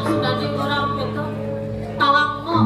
Sudah di orang itu tawangmu.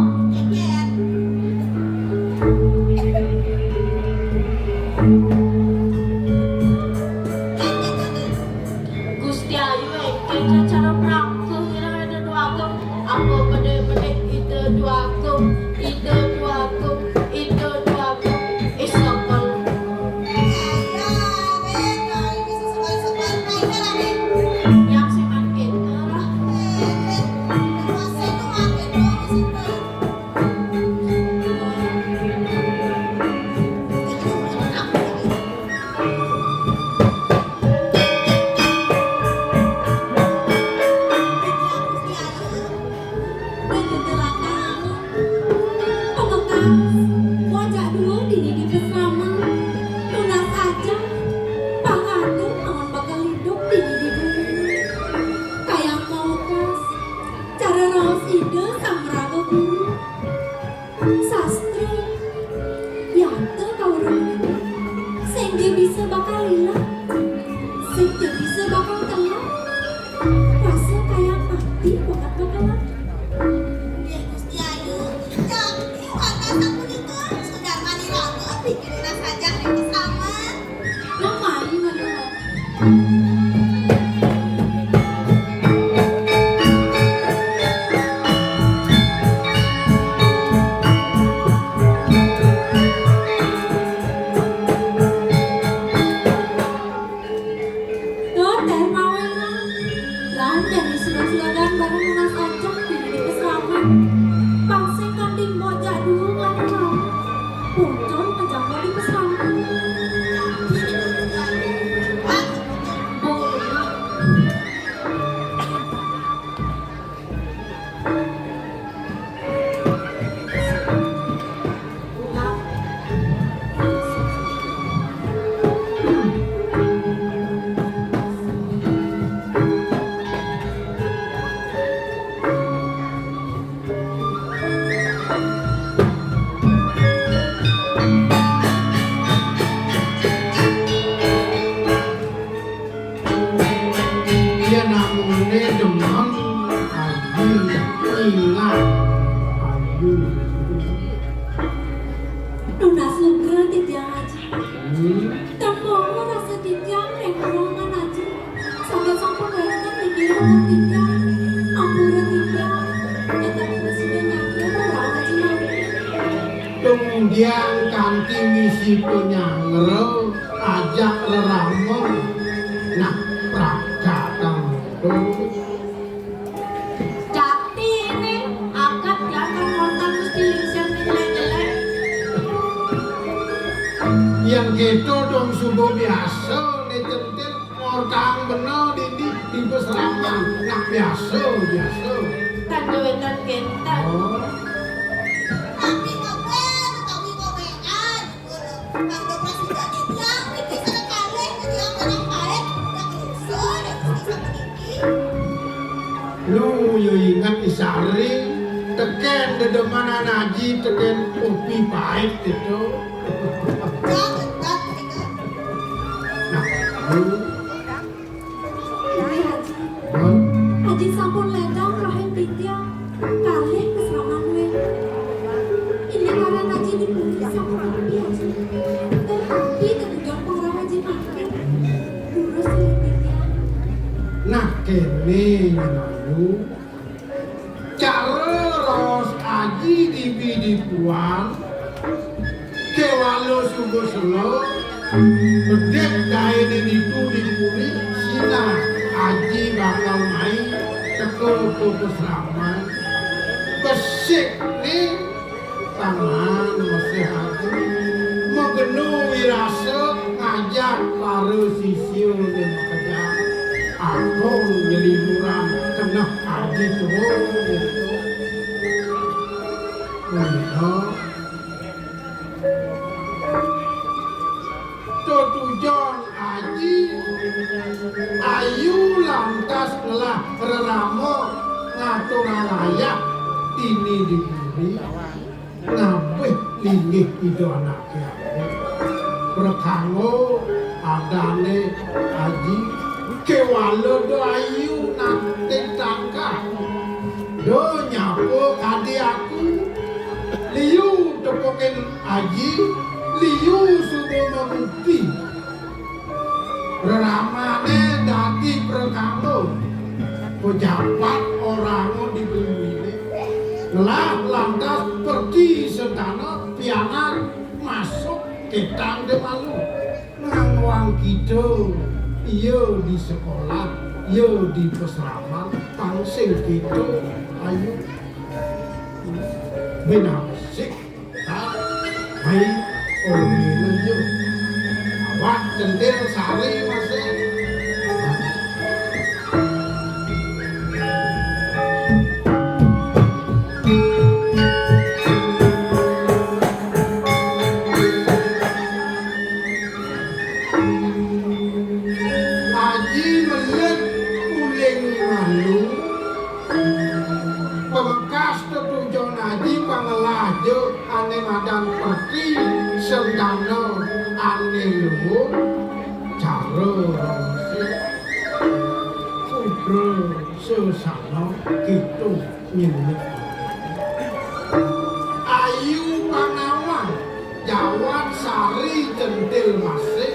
Nuna suka titiang aja. Temu rasa titiang yang ruangan aja. Sampai sampun weteng pikiran titiang. Ampura titiang. Eta presiden nyaknya orang aja mau. Kemudian kanti misi penyangro ajak reramon. Nah, prakatang itu. Jati ini akad gakang kontak mesti lingsian nilai-nilai. Yang gitu dong subuh biasa nih centil mortang bener di peseraman. Nah biasa. Tanduetan kita. Oh. Tapi ngomel, tapi ngomelan. Kalau presiden titiang, ini sekali titiang menang baik. Yang nyusul, yang bisa meninggi. Lu yo ingat isari teken dedeman naji teken kopi pahit itu. Jangan, jangan. Nah, lu Ini Haji. oh, Haji sampun ledang rahim titiang. Kalih keseraman we. Ini karena Haji dipuji sampun api Haji. Tapi ketujang para Haji makin. Lurus oleh titiang. nah kene lalu cara ros aji dipuan kewalo subuh selo bedek daene itu dipuri sina aji bakal main teko peseraman besik nih tangan masih haji megenu wirasa ngajak para sisio dan kerja aku nyeliburan kena haji turun gitu. Tujuan haji ayu lantas telah reramo ngatur layak ini diberi ngabeh linggih itu anaknya berkango adane haji kewalo do ayu nanti tangka do nyapo kadi aku liu tepokin haji liu sudah membukti beramane dati berkango pejabat orang dibeli lah lantas pergi sedana pianan masuk ke tangga malu ngawang gitu iya di sekolah iya di peseraman pangsing gitu ayo benasik baik orang ini awak centil sari masih Haji melet uling malu pembekas tujuan haji pangelajo ane madan pergi sedana ane luhur cara kubro sesana gitu nyelip ayu panawan jawat sari centil masih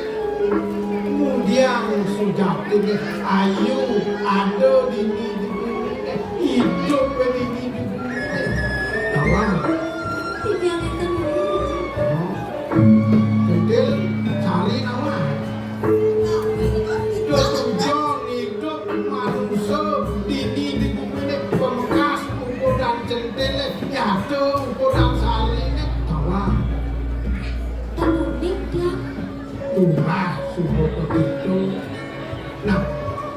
kemudian sujati ayu ada di hidup ini kawan Titiang itu centil cari nama tujuan hidup manusia di bumi pembekas ukuran centil ada ukuran sari kawan tamunik dia. tumbah subuh begitu nah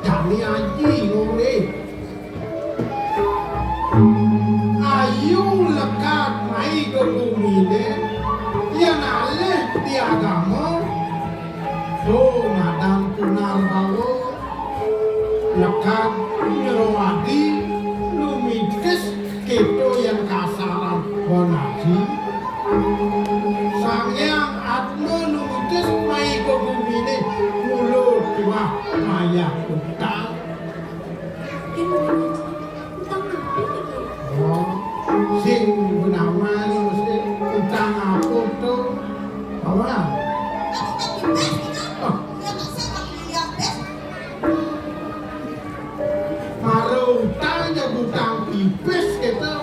jani aji ngomong ayu lekat mai ke bumi ne yang alih dia foto. Apa? Tapi bes gitu. Oh. Ya masa kami lihat bes. Karo utangnya utang pipis gitu.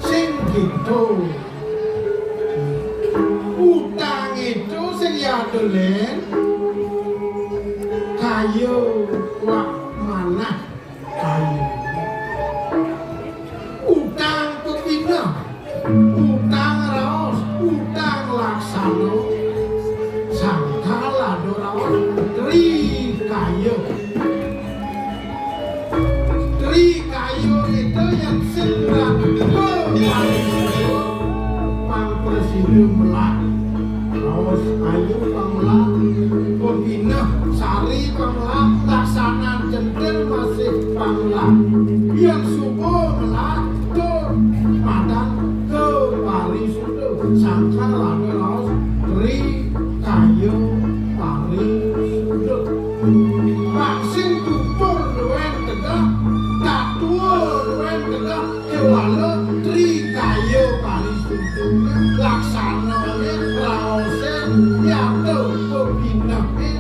Sing gitu. Utang itu sing ya dolen. Kayu wak mana kayu. Utang kepina. Utang raos, utang laksana. Sangkala dorawan tri kayu. Tri kayu itu yang sedang Pang Presiden melak. Raos ayu panglah. Pembina sari panglah. Laksana centil masih panglah. Yang subuh melak. Tur madan ke Parisudo. Sangkala doraos tri kayu Parisudo. Vaksin tutur duwen tegak, tak tua duwen tegak, kewala tri kayu Parisudo. Laksananya raose ya tuh pembinanya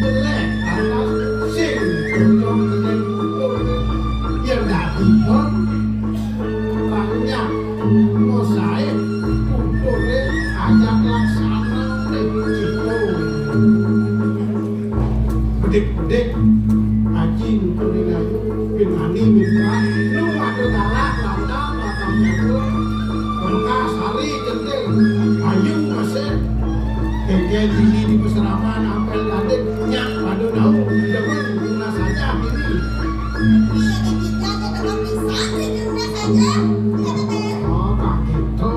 jelek atas sing cocok dengan tutur yang dadi pun banyak mosaik tuturnya ajak laksana gitu. Bedek-bedek haji nuturin ayu pinani minta lu ada galak landa batangnya tuh bekas hari centil ayu masih keke dini di peseraman apel kadek nyak padu nau jangan guna saja ini Iya kita tetap bisa di rumah saja. Kata bes. oh pak gitu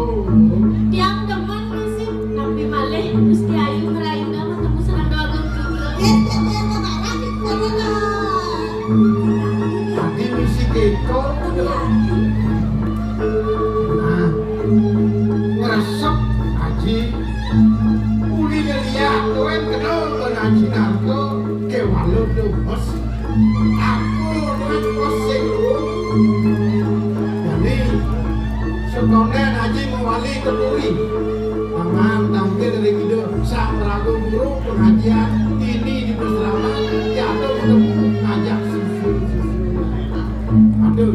Tiang demen sih, tapi malih Gusti Ayu ngeraina ketemu serangga agung juga. Bes bes marah kita mana. tadi misi keko nah ngeresep haji ulinya lihat tuan kenal tuan haji narko ke walau tuh bos aku tuan bos sing jadi sekonen haji mewali keturi tangan tampil dari hidup sang ragu guru pengajian ini di peseraman ya tuh ketemu ngajak susu aduh